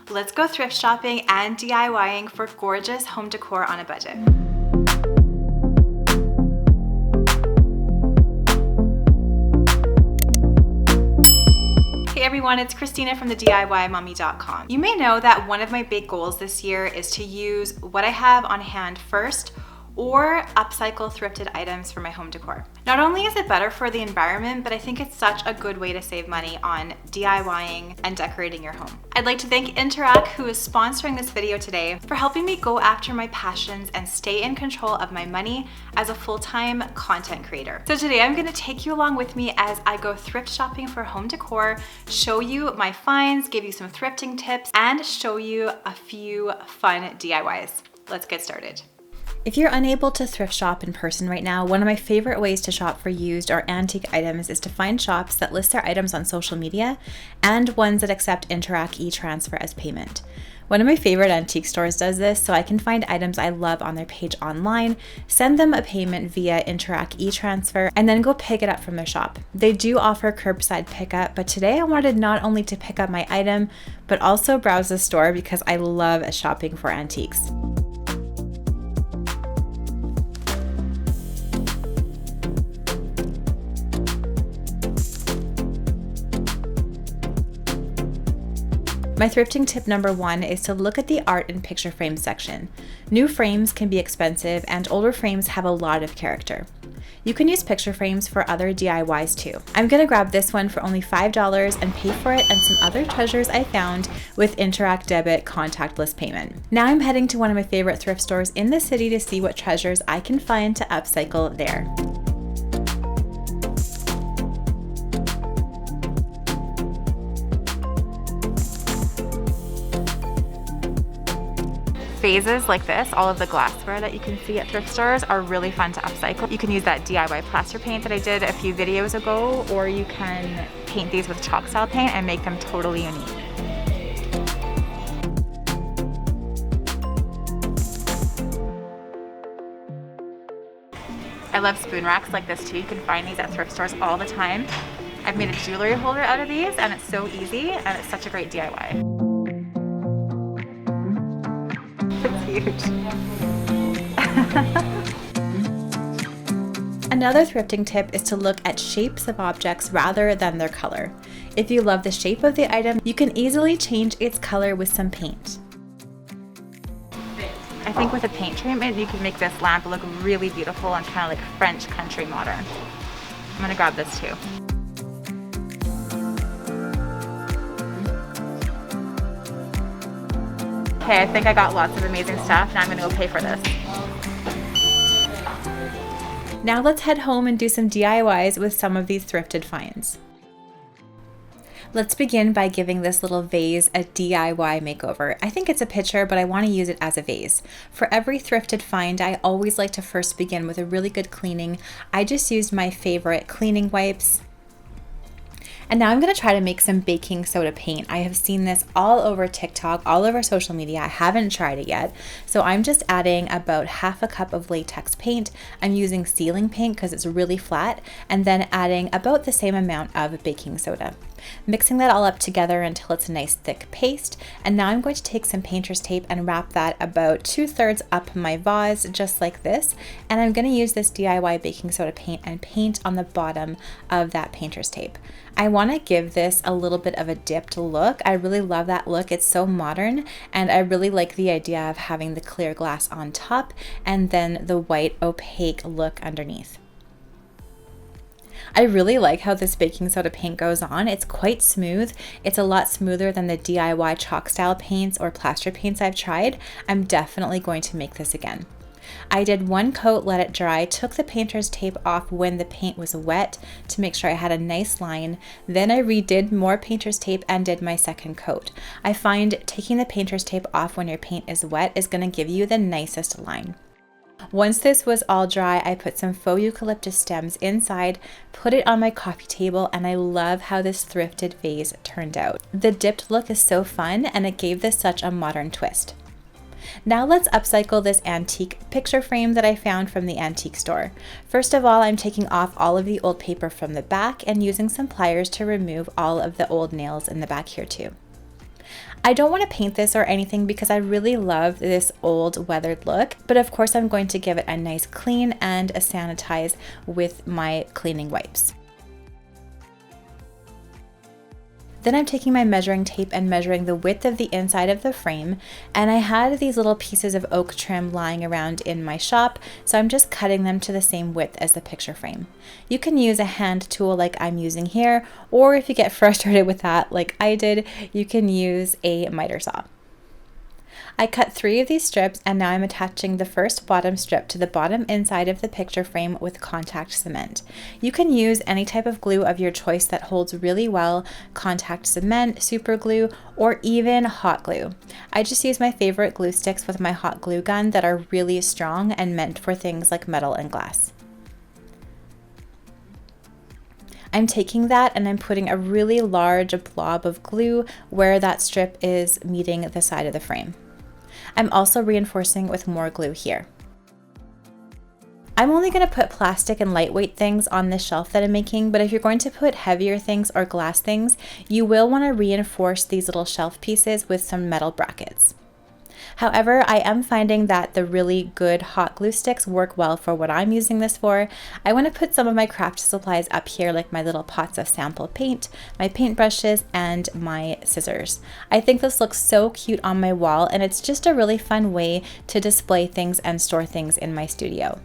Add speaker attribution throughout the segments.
Speaker 1: Let's go thrift shopping and DIYing for gorgeous home decor on a budget. Hey everyone, it's Christina from the DIYmommy.com. You may know that one of my big goals this year is to use what I have on hand first or upcycle thrifted items for my home decor. Not only is it better for the environment, but I think it's such a good way to save money on DIYing and decorating your home. I'd like to thank Interact, who is sponsoring this video today, for helping me go after my passions and stay in control of my money as a full-time content creator. So today I'm gonna take you along with me as I go thrift shopping for home decor, show you my finds, give you some thrifting tips, and show you a few fun DIYs. Let's get started. If you're unable to thrift shop in person right now, one of my favorite ways to shop for used or antique items is to find shops that list their items on social media and ones that accept Interact e-transfer as payment. One of my favorite antique stores does this, so I can find items I love on their page online, send them a payment via Interact e-transfer, and then go pick it up from their shop. They do offer curbside pickup, but today I wanted not only to pick up my item, but also browse the store because I love shopping for antiques. My thrifting tip number one is to look at the art and picture frame section. New frames can be expensive and older frames have a lot of character. You can use picture frames for other DIYs too. I'm gonna grab this one for only $5 and pay for it and some other treasures I found with Interact Debit contactless payment. Now I'm heading to one of my favorite thrift stores in the city to see what treasures I can find to upcycle there. Vases like this, all of the glassware that you can see at thrift stores are really fun to upcycle. You can use that DIY plaster paint that I did a few videos ago, or you can paint these with chalk style paint and make them totally unique. I love spoon racks like this too. You can find these at thrift stores all the time. I've made a jewelry holder out of these and it's so easy and it's such a great DIY. Huge. Another thrifting tip is to look at shapes of objects rather than their color. If you love the shape of the item, you can easily change its color with some paint. I think with a paint treatment, you can make this lamp look really beautiful and kind of like French country modern. I'm gonna grab this too. Okay, I think I got lots of amazing stuff. Now I'm gonna go pay for this. Now let's head home and do some DIYs with some of these thrifted finds. Let's begin by giving this little vase a DIY makeover. I think it's a pitcher, but I want to use it as a vase. For every thrifted find, I always like to first begin with a really good cleaning. I just used my favorite cleaning wipes. And now I'm gonna try to make some baking soda paint. I have seen this all over TikTok, all over social media. I haven't tried it yet. So I'm just adding about half a cup of latex paint. I'm using ceiling paint because it's really flat, and then adding about the same amount of baking soda. Mixing that all up together until it's a nice thick paste. And now I'm going to take some painter's tape and wrap that about 2/3 up my vase, just like this. And I'm gonna use this DIY baking soda paint and paint on the bottom of that painter's tape. I wanna give this a little bit of a dipped look. I really love that look. It's so modern, and I really like the idea of having the clear glass on top and then the white opaque look underneath. I really like how this baking soda paint goes on. It's quite smooth. It's a lot smoother than the DIY chalk style paints or plaster paints I've tried. I'm definitely going to make this again. I did one coat, let it dry, took the painter's tape off when the paint was wet to make sure I had a nice line. Then I redid more painter's tape and did my second coat. I find taking the painter's tape off when your paint is wet is going to give you the nicest line. Once this was all dry, I put some faux eucalyptus stems inside, put it on my coffee table, and I love how this thrifted vase turned out. The dipped look is so fun, and it gave this such a modern twist. Now let's upcycle this antique picture frame that I found from the antique store. First of all, I'm taking off all of the old paper from the back and using some pliers to remove all of the old nails in the back here too. I don't want to paint this or anything because I really love this old weathered look, but of course I'm going to give it a nice clean and a sanitize with my cleaning wipes. Then I'm taking my measuring tape and measuring the width of the inside of the frame, and I had these little pieces of oak trim lying around in my shop, so I'm just cutting them to the same width as the picture frame. You can use a hand tool like I'm using here, or if you get frustrated with that like I did, you can use a miter saw. I cut 3 of these strips, and now I'm attaching the first bottom strip to the bottom inside of the picture frame with contact cement. You can use any type of glue of your choice that holds really well, contact cement, super glue, or even hot glue. I just use my favorite glue sticks with my hot glue gun that are really strong and meant for things like metal and glass. I'm taking that and I'm putting a really large blob of glue where that strip is meeting the side of the frame. I'm also reinforcing with more glue here. I'm only going to put plastic and lightweight things on this shelf that I'm making, but if you're going to put heavier things or glass things, you will want to reinforce these little shelf pieces with some metal brackets. However, I am finding that the really good hot glue sticks work well for what I'm using this for. I want to put some of my craft supplies up here, like my little pots of sample paint, my paintbrushes, and my scissors. I think this looks so cute on my wall, and it's just a really fun way to display things and store things in my studio.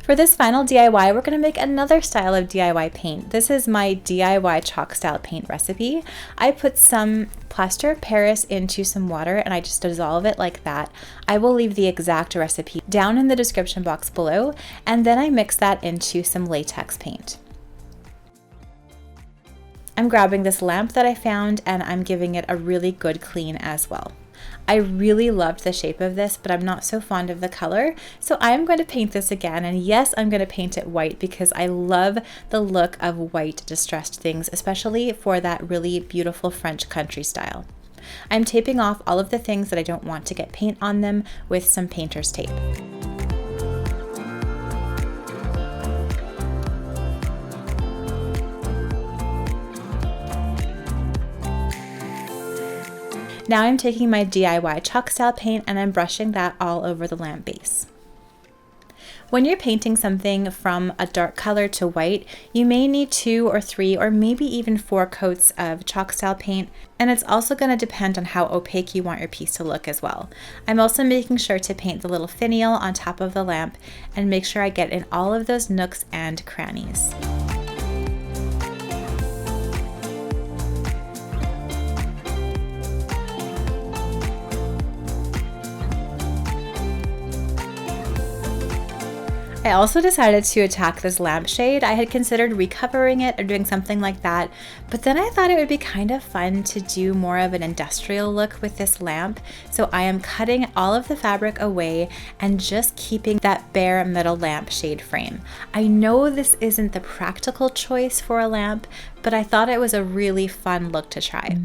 Speaker 1: For this final DIY, we're going to make another style of DIY paint. This is my DIY chalk style paint recipe. I put some plaster of Paris into some water and I just dissolve it like that. I will leave the exact recipe down in the description box below, and then I mix that into some latex paint. I'm grabbing this lamp that I found and I'm giving it a really good clean as well. I really loved the shape of this, but I'm not so fond of the color, so I'm going to paint this again, and yes, I'm going to paint it white because I love the look of white distressed things, especially for that really beautiful French country style. I'm taping off all of the things that I don't want to get paint on them with some painter's tape. Now I'm taking my DIY chalk style paint and I'm brushing that all over the lamp base. When you're painting something from a dark color to white, you may need 2 or 3 or maybe even 4 coats of chalk style paint, and it's also going to depend on how opaque you want your piece to look as well. I'm also making sure to paint the little finial on top of the lamp and make sure I get in all of those nooks and crannies. I also decided to attack this lampshade. I had considered recovering it or doing something like that, but then I thought it would be kind of fun to do more of an industrial look with this lamp. So I am cutting all of the fabric away and just keeping that bare metal lampshade frame. I know this isn't the practical choice for a lamp, but I thought it was a really fun look to try.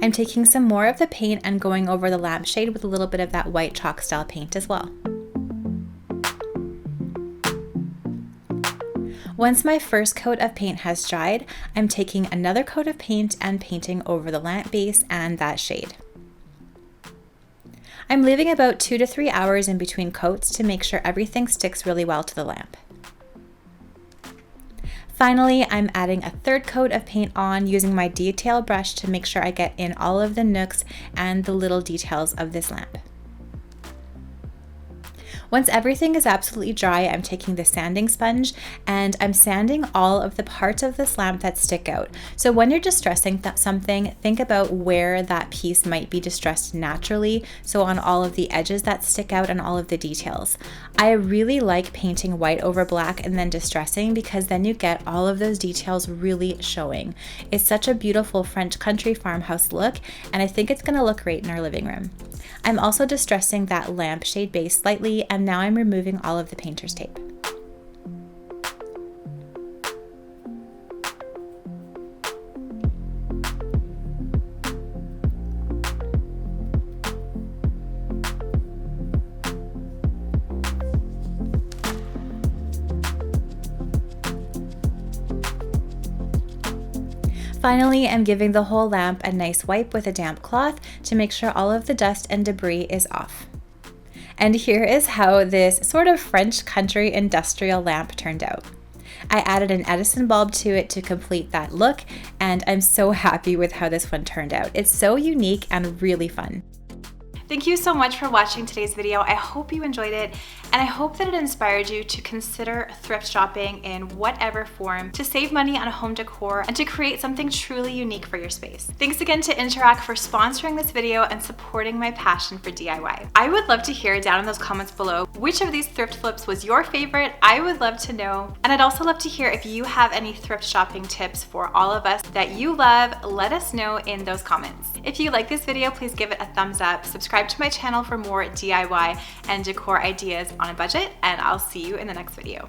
Speaker 1: I'm taking some more of the paint and going over the lampshade with a little bit of that white chalk style paint as well. Once my first coat of paint has dried, I'm taking another coat of paint and painting over the lamp base and that shade. I'm leaving about 2 to 3 hours in between coats to make sure everything sticks really well to the lamp. Finally, I'm adding a third coat of paint on using my detail brush to make sure I get in all of the nooks and the little details of this lamp. Once everything is absolutely dry, I'm taking the sanding sponge and I'm sanding all of the parts of this lamp that stick out. So when you're distressing something, think about where that piece might be distressed naturally, so on all of the edges that stick out and all of the details. I really like painting white over black and then distressing because then you get all of those details really showing. It's such a beautiful French country farmhouse look, and I think it's going to look great in our living room. I'm also distressing that lampshade base slightly, and now I'm removing all of the painter's tape. Finally, I'm giving the whole lamp a nice wipe with a damp cloth to make sure all of the dust and debris is off. And here is how this sort of French country industrial lamp turned out. I added an Edison bulb to it to complete that look, and I'm so happy with how this one turned out. It's so unique and really fun. Thank you so much for watching today's video. I hope you enjoyed it, and I hope that it inspired you to consider thrift shopping in whatever form to save money on home decor and to create something truly unique for your space. Thanks again to Interact for sponsoring this video and supporting my passion for DIY. I would love to hear down in those comments below which of these thrift flips was your favorite. I would love to know. And I'd also love to hear if you have any thrift shopping tips for all of us that you love. Let us know in those comments. If you like this video, please give it a thumbs up. Subscribe to my channel for more DIY and decor ideas on a budget, and I'll see you in the next video.